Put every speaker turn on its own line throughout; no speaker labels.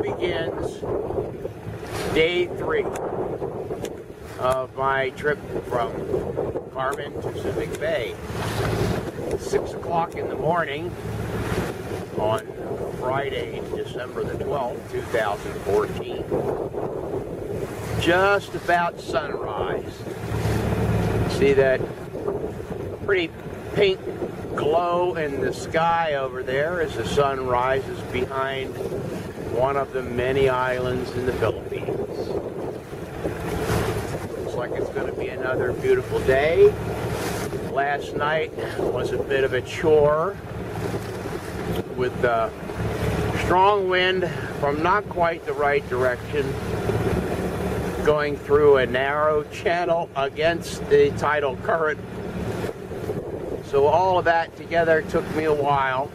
begins day 3 of my trip from Carmen to Subic Bay. 6 o'clock in the morning on Friday, December the 12th, 2014. Just about sunrise. See that pretty pink glow in the sky over there as the sun rises behind one of the many islands in the Philippines. Looks like it's going to be another beautiful day. Last night was a bit of a chore with strong wind from not quite the right direction going through a narrow channel against the tidal current. So all of that together took me a while,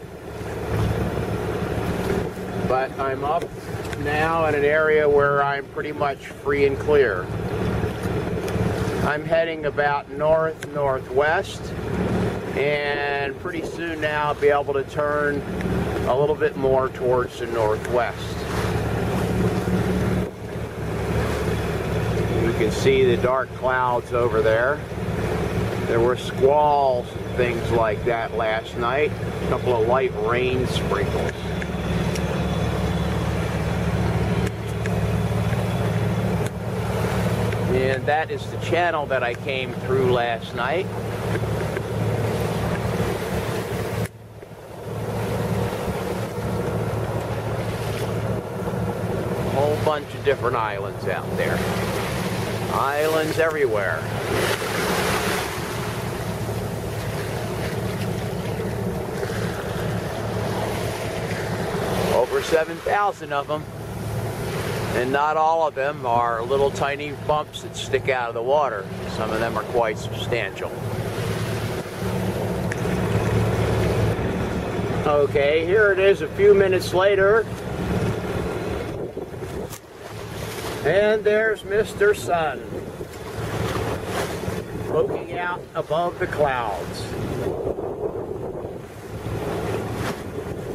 but I'm up now in an area where I'm pretty much free and clear. I'm heading about north-northwest, and pretty soon now I'll be able to turn a little bit more towards the northwest. You can see the dark clouds over there. There were squalls and things like that last night. A couple of light rain sprinkles. And that is the channel that I came through last night. A whole bunch of different islands out there. Islands everywhere. Over 7,000 of them. And not all of them are little tiny bumps that stick out of the water. Some of them are quite substantial. Okay, here it is a few minutes later. And there's Mr. Sun poking out above the clouds.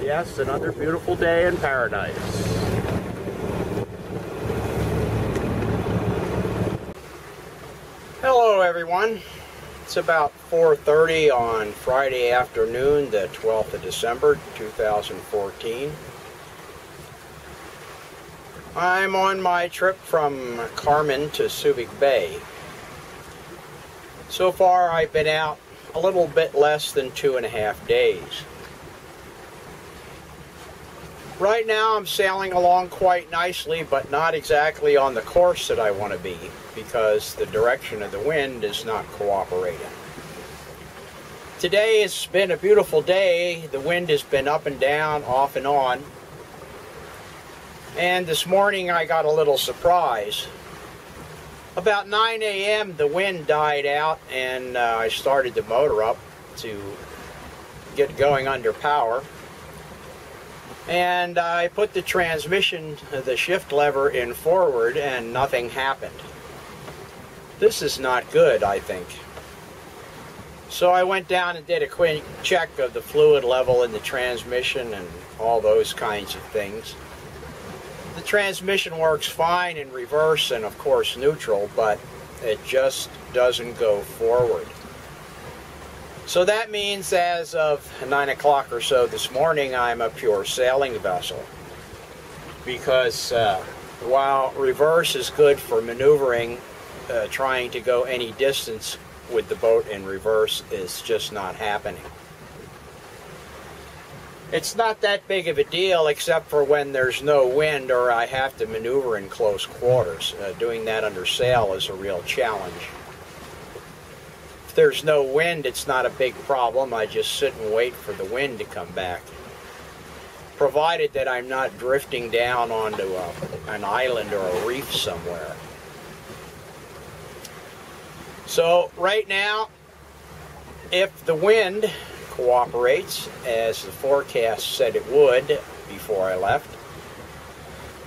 Yes, another beautiful day in paradise. Hello everyone. It's about 4:30 on Friday afternoon, the 12th of December, 2014. I'm on my trip from Carmen to Subic Bay. So far I've been out a little bit less than 2.5 days. Right now I'm sailing along quite nicely, but not exactly on the course that I want to be, because the direction of the wind is not cooperating. Today has been a beautiful day. The wind has been up and down, off and on. And this morning I got a little surprise. About 9 a.m. the wind died out, and I started the motor up to get going under power. And I put the transmission, the shift lever in forward, and nothing happened. This is not good, I think. So I went down and did a quick check of the fluid level in the transmission and all those kinds of things. The transmission works fine in reverse and of course neutral, but it just doesn't go forward. So that means as of 9 o'clock or so this morning, I'm a pure sailing vessel. Because while reverse is good for maneuvering, trying to go any distance with the boat in reverse is just not happening. It's not that big of a deal except for when there's no wind or I have to maneuver in close quarters. Doing that under sail is a real challenge. If there's no wind, it's not a big problem. I just sit and wait for the wind to come back. Provided that I'm not drifting down onto an island or a reef somewhere. So right now, if the wind cooperates, as the forecast said it would before I left,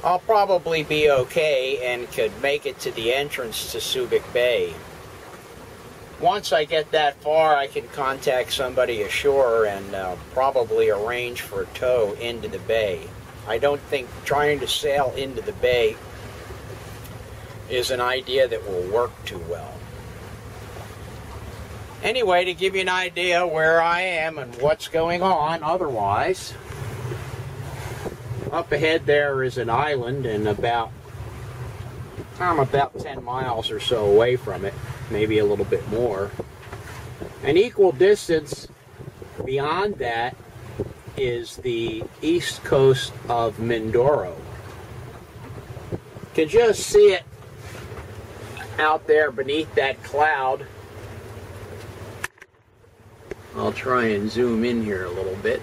I'll probably be okay and could make it to the entrance to Subic Bay. Once I get that far, I can contact somebody ashore and probably arrange for a tow into the bay. I don't think trying to sail into the bay is an idea that will work too well. Anyway, to give you an idea where I am and what's going on otherwise, up ahead there is an island, and I'm about 10 miles or so away from it, maybe a little bit more. An equal distance beyond that is the east coast of Mindoro. You can just see it out there beneath that cloud. I'll try and zoom in here a little bit.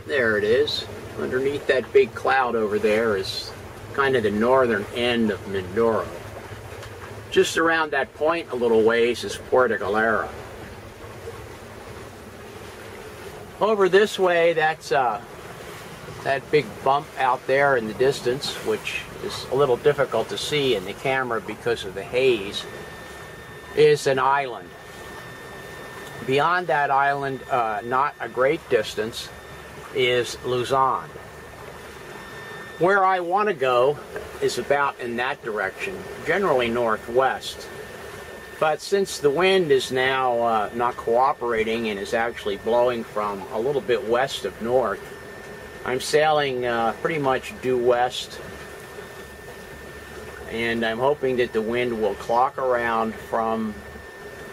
There it is. Underneath that big cloud over there is kind of the northern end of Mindoro. Just around that point a little ways is Puerto Galera. Over this way, that's that big bump out there in the distance, which is a little difficult to see in the camera because of the haze, is an island. Beyond that island, not a great distance, is Luzon. Where I want to go is about in that direction, generally northwest. But since the wind is now not cooperating and is actually blowing from a little bit west of north, I'm sailing pretty much due west, and I'm hoping that the wind will clock around from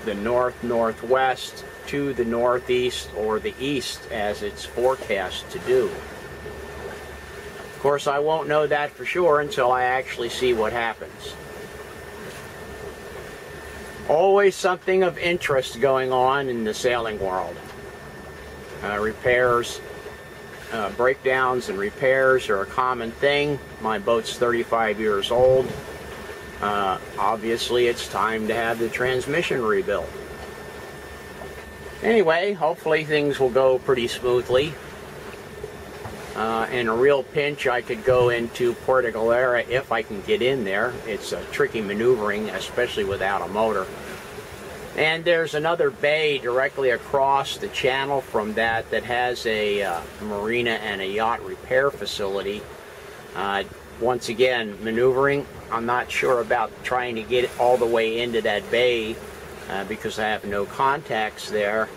the north-northwest to the northeast or the east as it's forecast to do. Of course, I won't know that for sure until I actually see what happens. Always something of interest going on in the sailing world. Breakdowns and repairs are a common thing. My boat's 35 years old. Obviously, it's time to have the transmission rebuilt. Anyway, hopefully things will go pretty smoothly. In a real pinch, I could go into Puerto Galera if I can get in there. It's a tricky maneuvering, especially without a motor. And there's another bay directly across the channel from that has a marina and a yacht repair facility. Once again, maneuvering, I'm not sure about trying to get all the way into that bay because I have no contacts there,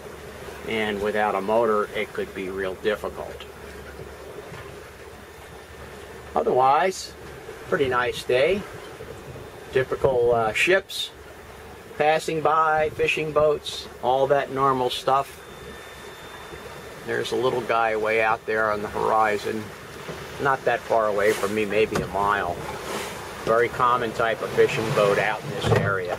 and without a motor it could be real difficult. Otherwise, pretty nice day. Typical ships passing by, fishing boats, all that normal stuff. There's a little guy way out there on the horizon, not that far away from me, maybe a mile. Very common type of fishing boat out in this area.